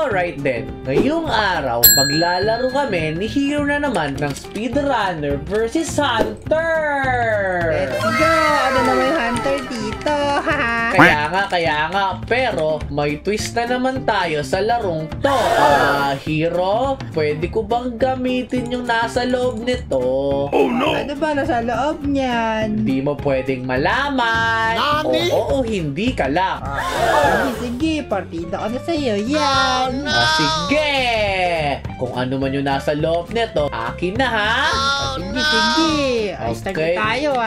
Alright then, ngayong araw, maglalaro kami ni Hero na naman ng Speedrunner versus Hunter! Let's go! Ano naman yung Hunter dito? Kaya nga, pero may twist na naman tayo sa larong to. Hero, pwede ko bang gamitin yung nasa loob nito? Oh no! Ano ba nasa loob niyan? Hindi mo pwedeng malaman. Nani? Oo, hindi ka lang. Sige, partida ko na sa'yo. Yan! Sige! Kung ano man yung nasa loob nito, akin na ha? Sige. Ayos na Okay. tayo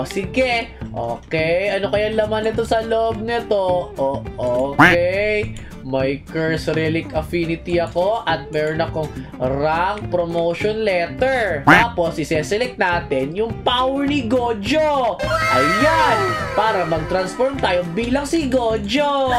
Sige. Okay, ano kaya laman nito sa loob nito? Okay. May curse relic affinity ako at meron akong rank promotion letter. Tapos, ise-select natin yung power ni Gojo. Ayan! Para mag-transform tayo bilang si Gojo.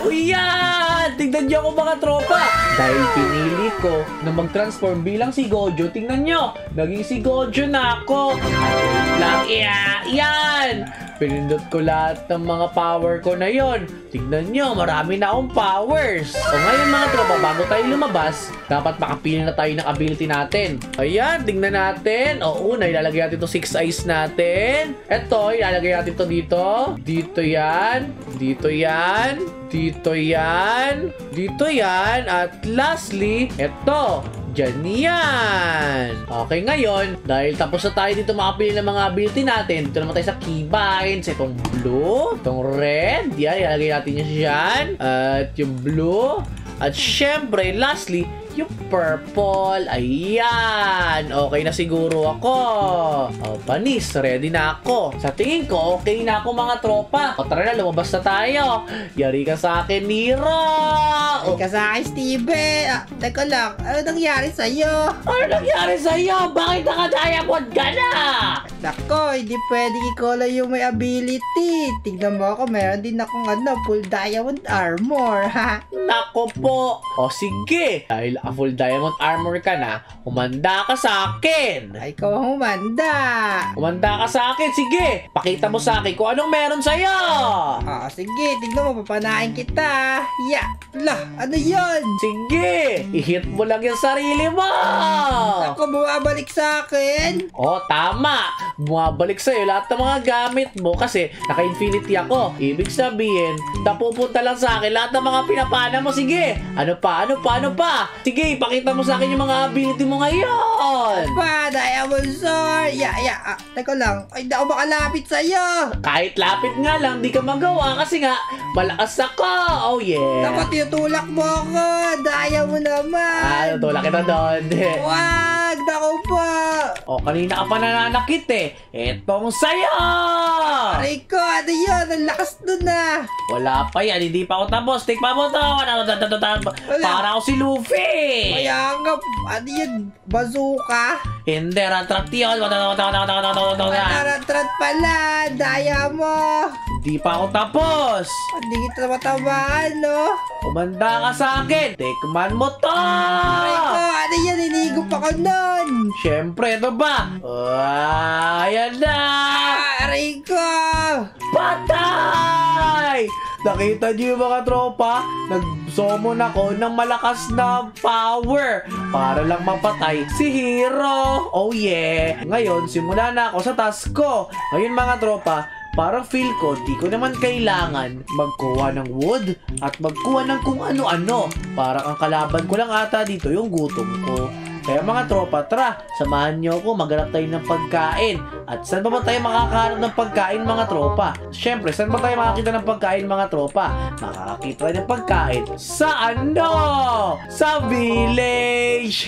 Uyan! Tignan niyo ako mga tropa. Dahil pinili ko na mag-transform bilang si Gojo, tingnan niyo, naging si Gojo na ako. Lang, yan! Pinindot ko lahat ng mga power ko na yon. Tignan nyo, marami na akong powers. So ngayon mga tropa, bago tayo lumabas, dapat makapili na tayo ng ability natin. Ayan, tignan natin. Una, ilalagay natin ito 6 eyes natin. Ito, ilalagay natin ito dito. Dito yan. Dito yan. Dito yan. Dito yan. At lastly, ito. Diyan yan. Okay, ngayon, dahil tapos na tayo dito makapili ng mga ability natin, dito naman tayo sa keybinds. Itong blue, itong red, yan, ilalagay natin yan dyan. At yung blue. At syempre, lastly, yung purple. Ayan. Okay na siguro ako. Panis, ready na ako. Sa tingin ko, okay na ako mga tropa. Tara na, lumabas na tayo. Yari ka sa akin, Nero. Ay ka sa akin, Steven. Teka lang, ano nangyari sa'yo? Ano nangyari sa'yo? Bakit naka-diamond ka na? Nako, hindi pwedeng ikaw lang yung may ability. Tignan mo ako, meron din akong full diamond armor. Nako po. Sige. Dahil full diamond armor ka na, humanda ka sa akin. Ay, ikaw ang humanda. Humanda ka sa akin. Sige. Pakita mo sa akin kung anong meron sa'yo. Sige, tignan mo, papanain kita. Lah, ano yun? Sige. I-hit mo lang yung sarili mo. Ako, bumabalik sa akin. Tama. Bumabalik sa'yo lahat ng mga gamit mo kasi naka-infinity ako. Ibig sabihin, napupunta lang sa akin lahat ng mga pinapana mo. Sige. Ano pa? Sige, ipakita mo sa akin yung mga ability mo ngayon. Diamond sword. Teka lang. Ay, hindi ako makalapit sa'yo. Kahit lapit nga lang, di ka magawa kasi nga, malakas ako. Oh yeah. Dapat tinutulak mo ako. Daya mo naman. Tulak kita doon. Wag! Naku po. Kanina ka pa nananakit eh. Etong sayo! Aray ko, ano yun? Ang lakas dun Wala pa yan, hindi pa ako tapos. Tikpa mo to. Para ako si Luffy. Kaya nga, ano yun? Bazooka? Hindi, ratrat yun. Taratrat pala. Daya mo. Hindi pa ako tapos. Hindi kita matamaan, no? Umanda ka sa akin. Tikman mo to. Aray ko, ano yun? Hinigop ako nun. Siyempre, ito ba? Ayan na. Aray ko. Patay! Nakita niyo yung mga tropa? Nag-summon ako ng malakas na power para lang mapatay si Hero. Oh yeah! Ngayon, simula na ako sa task ko. Ngayon mga tropa, parang feel ko, di ko naman kailangan magkuha ng wood at magkuha ng kung ano-ano. Parang ang kalaban ko lang ata dito yung gutom ko. Kaya mga tropa, tara, samahan niyo ako, maghanap tayo ng pagkain. At saan ba tayo makakahanap ng pagkain mga tropa? Siyempre, saan ba tayo makakita ng pagkain mga tropa? Makakakita tayo ng pagkain sa sa village!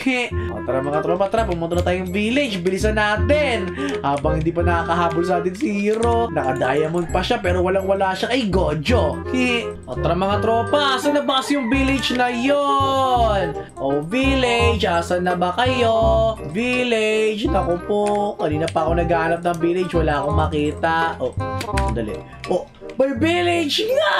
Tara mga tropa, tara, pumunta na tayong village. Bilisan natin! Habang hindi pa nakakahabol sa atin si Hero, naka-diamond pa siya pero walang-wala siya kay Gojo. Tara mga tropa, asan na ba kasi yung village na yon? Village, asan na ba kayo? Village, naku po, kanina pa ako naghahanap ng village, wala akong makita. Sandali. May village nga!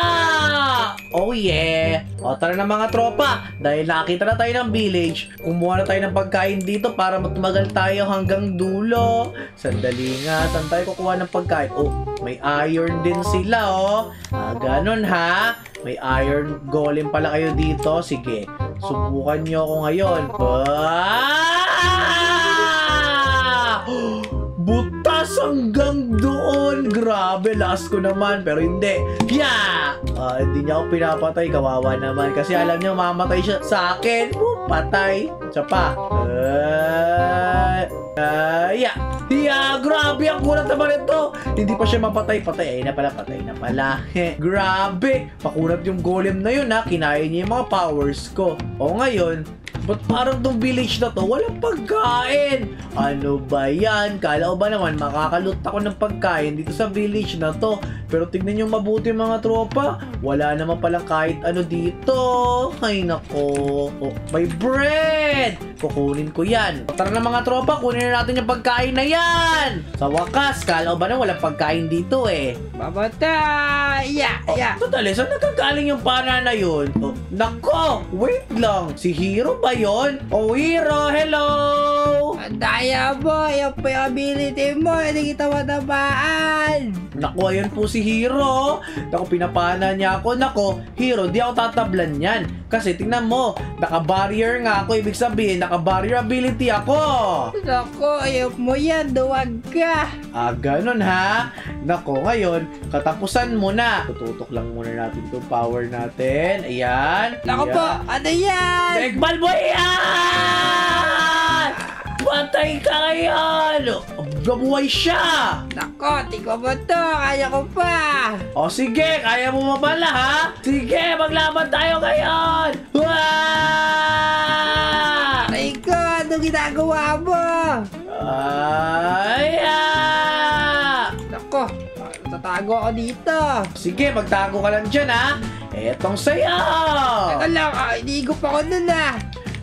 Oh yeah! O tara na mga tropa, dahil nakita na tayo ng village, kumuha na tayo ng pagkain dito para tumagal tayo hanggang dulo. Sandali nga, saan tayo kukuha ng pagkain? Oh, may iron din sila oh. Ganon ha? May iron golem pala kayo dito. Sige, subukan nyo ako ngayon. Butas hanggang doon. Grabe, lakas ko naman. Pero hindi. Yeah! Hindi niya ako pinapatay. Kawawa naman. Kasi alam niya, mamatay siya sa akin. Patay. Siya pa. Yeah. Yeah, grabe. Ang kulat naman ito. Hindi pa siya mapatay. Patay na pala. Patay na pala. Grabe. Pakulat yung golem na yun ha. Kinaya niya yung mga powers ko. O ngayon, ba't parang tong village na to walang pagkain? Ano ba yan? Kala ko ba naman makakalut ako ng pagkain dito sa village na to? Pero tignan nyo mabuti mga tropa. Wala naman palang kahit ano dito. Ay nako. Oh, may bread! Kukunin ko yan. Tara na mga tropa, kunin na natin yung pagkain na yan. Sa wakas, kala ko ba na walang pagkain dito eh? Mamatay! Yeah! Sandali, saan nagkagaling yung pana na yun? Oh, nako! Wait lang! Si Hero ba yun? Oh, Hero! Hello! Ang daya mo! Yung pa yung ability mo! Hindi kita matabaan! Naku, ayun po si Hero. Naku, pinapana niya ako. Naku, Hero, di ako tatablan yan. Kasi tingnan mo, naka-barrier nga ako. Ibig sabihin, naka-barrier ability ako. Naku, ayaw mo yan! Duwag ka! Ganun ha? Naku, ngayon, katapusan mo na. Tututok lang muna natin itong power natin. Ayan. Naku po! Ano yan? Tekbal mo yan! Patay ka ngayon! Gabuhay siya! Naku, tingko mo to! Kaya ko pa! O sige, kaya mo mapala ha? Sige, maglaban tayo ngayon! Wah! Aray ko! Ano ginagawa mo? Naku, tatago ako dito! Sige, magtago ka lang dyan ha! Etong sayo! Teka lang, iniigop ako nun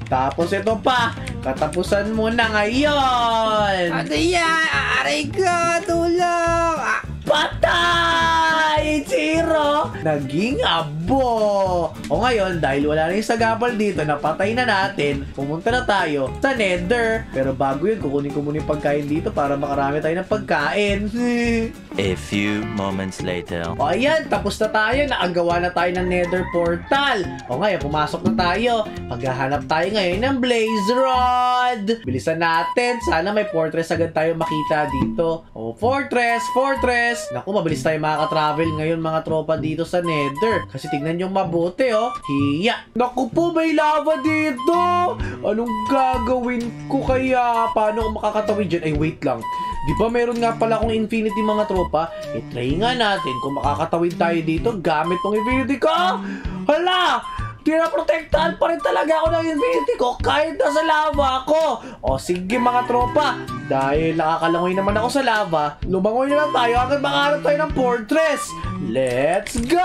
Tapos ito pa, katapusan mo na ngayon! Ano yan? Aray ko! Tulong! Patay! Zero! Naging abo! O ngayon, dahil wala na yung sagabal dito, napatay na natin, pumunta na tayo sa Nether. Pero bago yun, kukunin ko muna yung pagkain dito para makarami tayo ng pagkain. A few moments later. O ayan, tapos na tayo. Nakagawa na tayo ng Nether portal. O ngayon, pumasok na tayo. Maghahanap tayo ngayon ng Blaze Rod. Bilisan natin. Sana may fortress agad tayo makita dito. O, fortress! Naku, mabilis tayo makaka-travel ngayon mga tropa dito sa Nether. Kasi tignan yung mabuti, oh. Hiya! Naku po, may lava dito! Anong gagawin ko kaya? Paano ako makakatawid dyan? Ay, wait lang. Di ba meron nga pala akong infinity mga tropa? I-try nga natin kung makakatawid tayo dito gamit tong infinity ko. Hala! Pinaprotektahan pa rin talaga ako ng infinity ko kahit nasa lava ako. O sige mga tropa, dahil nakakalangoy naman ako sa lava, lumangoy na lang tayo hanggang makahanap tayo ng fortress. Let's go!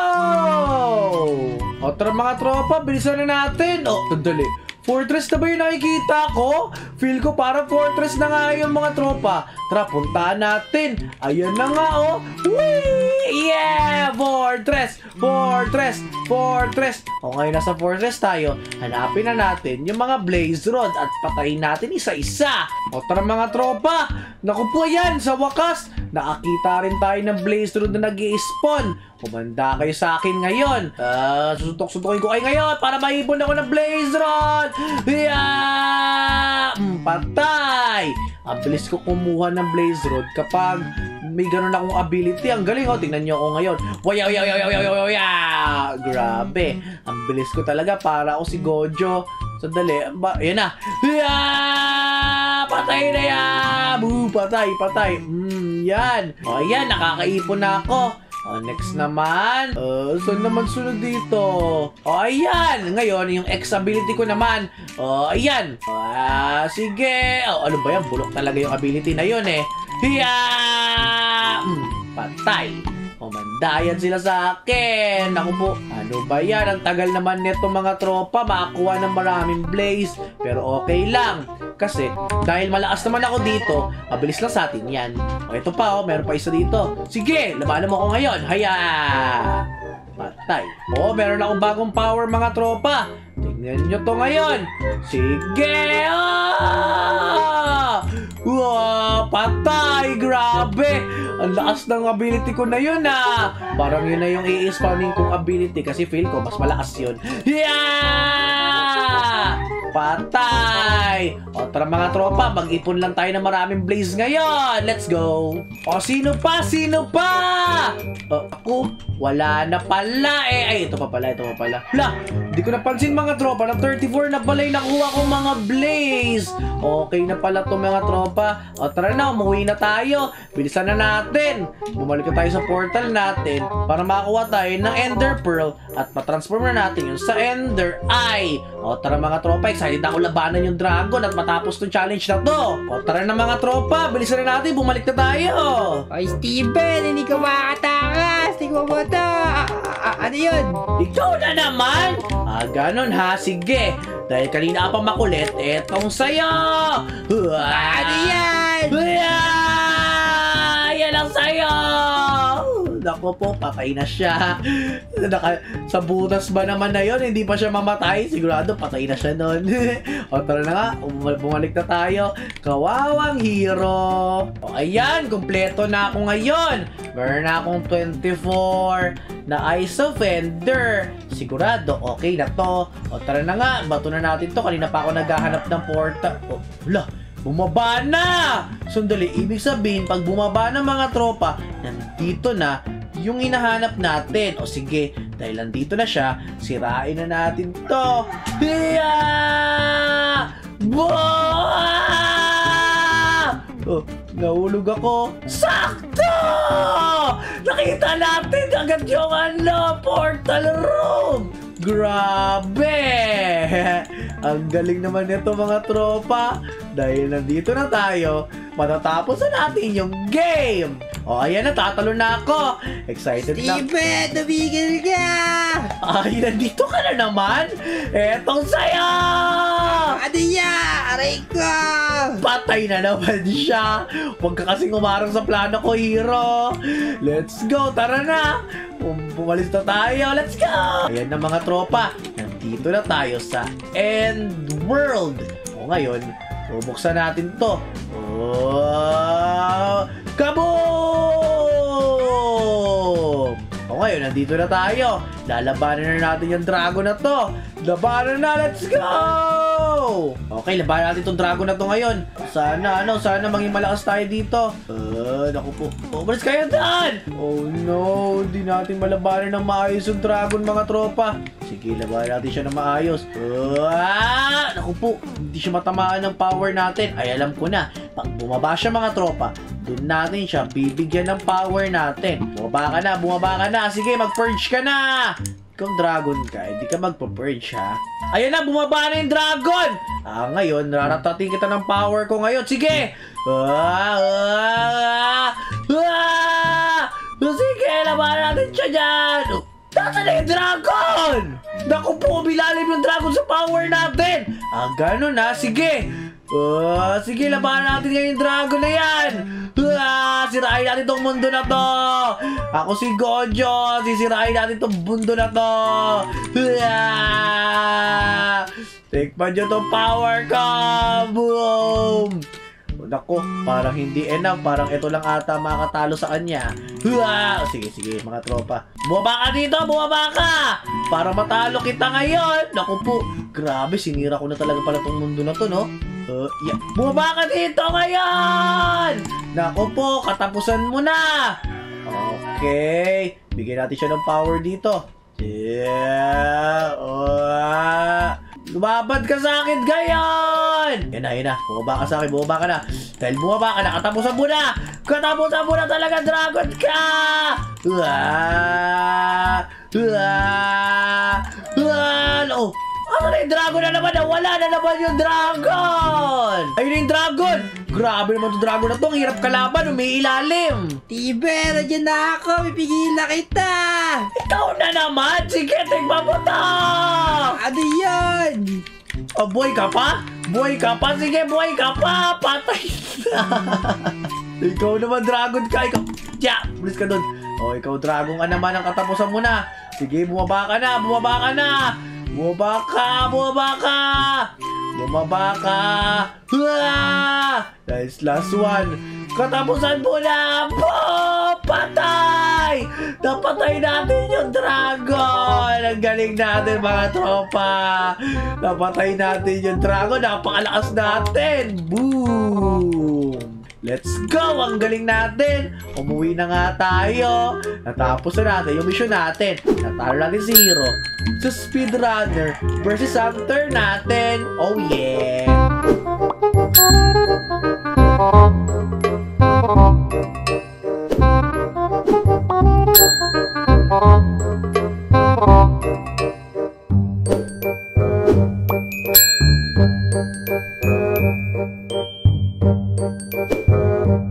O tara mga tropa, bilisan na natin. O, sandali. Fortress na ba yung nakikita ko? Feel ko parang fortress na nga yun mga tropa. Tara, puntaan natin. Ayan na nga oh. Whee! Yeah! Fortress! O ngayon nasa fortress tayo, hanapin na natin yung mga blaze rod at patayin natin isa-isa. O tara mga tropa. Naku po yan, sa wakas. Nakakita rin tayo ng blaze rod na nag-i-spawn. Kumanda kayo sa akin ngayon. Susuntok-suntokin ko kayo ngayon para maipon ako ng blaze rod. Yeah! Patay! Ang bilis ko kumuha ng blaze rod kapag may ganun akong ability. Ang galing oh. Tingnan nyo ako ngayon. Waya! Grabe. Ang bilis ko talaga para ako si Gojo. Sandali. Ayan na. Yeah! Patay na yan! Patay. Yan. O ayan, nakakaipon na ako. Next naman. Saan naman sunod dito? Ayan. Ngayon, yung X ability ko naman. Ayan. Sige. Ano ba yan? Bulok talaga yung ability na yun eh. Hiya! Patay. Magbayad sila sa akin. Naku po, ano ba yan? Ang tagal naman nito mga tropa, makakuha ng maraming blaze. Pero okay lang. Kasi, dahil malakas naman ako dito, mabilis lang sa atin yan. O, ito pa, meron pa isa dito. Sige, labanan mo ako ngayon. Haya! Patay. O, meron akong bagong power mga tropa. Tingnan nyo to ngayon. Sige! Wow, patay! Grabe! Ang lakas ng ability ko na yun Parang yun na yung i-spawning kong ability kasi feel ko mas malakas yun. Yeah! Patay! O tara mga tropa, mag-ipon lang tayo ng maraming blaze ngayon. Let's go! O sino pa? Sino pa? Ako? Wala na pala Ay, ito pa pala. Hala, hindi ko napansin mga tropa na 34 na pala yung nakuha kong mga blaze. Okay na pala to mga tropa. O tara na, umuwi na tayo. Bilisan na natin. Bumalik na tayo sa portal natin para makakuha tayo ng Ender Pearl at matransform na natin yun sa Ender Eye. O tara mga tropa, excited ako labanan yung dragon at matapos tong challenge na to. O tara na mga tropa, bilisan na natin, bumalik na tayo. Ay, Steven, hindi ka makakatakas. Tingnan mo to. Ano yun? Ikaw na naman? Ganon ha, sige. Dahil kanina ka pa makulit, etong sayo. Ano yan? Yan ang sayo. Naku po, patay na siya. Sa butas ba naman na yun, hindi pa siya mamatay? Sigurado, patay na siya nun. O tara na nga, bumalik na tayo. Kawawang hero. O ayan, kumpleto na ako ngayon. Meron na akong 24 na Eyes of Ender. Sigurado, okay na to. O tara na nga, bato na natin to. Kanina pa ako naghahanap ng portal. O, wala. Bumaba na! Sandali, ibig sabihin, pag bumaba ng mga tropa, nandito na yung hinahanap natin. O sige, dahil nandito na siya, sirain na natin to. Hiya! Oh, nahulog ako. Sakto! Nakita natin agad yung portal room. Grabe! Ang galing naman nito mga tropa. Dahil nandito na tayo, matatapos na natin yung game. O ayan na, tatalo na ako. Excited na. Steven, tumigil ka! Ay, nandito ka na naman. Etong sayo! Ano yan? Aray ko! Patay na naman siya. Huwag ka kasing umarang sa plano ko, hero. Let's go, tara na. Pumalis na tayo, let's go. Ayan na mga tropa, nandito na tayo sa End World. O ngayon, bubuksan natin to. Oh, kaboom! O ngayon, nandito na tayo. Lalabanan na natin yung dragon na to. Labanan na, let's go! Okay, labanan natin itong dragon na to ngayon. Sana maging malakas tayo dito. Naku po. Umalis kayo dyan! Oh no, hindi natin malabanan ng maayos yung dragon mga tropa. Sige, labanan natin siya ng maayos. Naku po, hindi siya matamaan ng power natin. Ay, alam ko na. Pag bumaba siya mga tropa, doon natin siya bibigyan ng power natin. Bumaba ka na. Sige, mag-purge ka na! Kung dragon ka, hindi ka magpa-purge ha. Ayan na, bumaba na yung dragon! Ngayon, naratating kita ng power ko ngayon. Sige! Sige, labanan natin siya dyan! Nasaan na yung dragon? Naku po, bilalim yung dragon sa power natin! Ganun ha, sige! Sige, labanan natin ngayon yung dragon na yan! Sirain natin tong mundo na to! Ako si Gojo! Sisirain natin tong mundo na to! Tikman nyo tong power ko! Boom! Naku, parang hindi enough. Parang ito lang ata makatalo sa kanya. Sige, mga tropa. Bumaba ka dito! Bumaba ka! Para matalo kita ngayon! Naku po, grabe, sinira ko na talaga pala tong mundo na to, no? Yeah. Bumaba ka dito ngayon! Naku po, katapusan mo na! Okay, bigyan natin siya ng power dito. Yeah! Lumabad ka sa akin ngayon! Yan na. Bumaba ka sa akin, bumaba ka na. Dahil bumaba ka na, katapusan mo na! Katapusan mo na talaga, dragon ka! Ano na yung dragon na naman? Wala na naman yung dragon! Ayun yung dragon! Grabe naman to dragon na to. Ang hirap kalaban. Umiilalim. Tiber, nandiyan na ako. Pipigilan kita. Ikaw na naman. Sige, tignan mo to. Ano yan? Oh, buhay ka pa? Buhay ka pa? Sige, buhay ka pa. Patay na. Ikaw naman, dragon ka. Ikaw. Yeah, bilis ka dun. Oh, ikaw, dragon ka naman. Ang katapusan mo na. Sige, bumaba ka na. Bumaba ka na. Bumaba ka. Bumaba ka. Bumaba ka. Nice, last one. Katapusan mo na. Boom! Patay! Napatay natin yung dragon. Ang galing natin, mga tropa. Napatay natin yung dragon. Napakalakas natin. Boom! Let's go! Ang galing natin! Umuwi na nga tayo. Natapos na natin yung mission natin. Natalo natin si Hero sa speedrunner versus hunter natin. Oh yeah!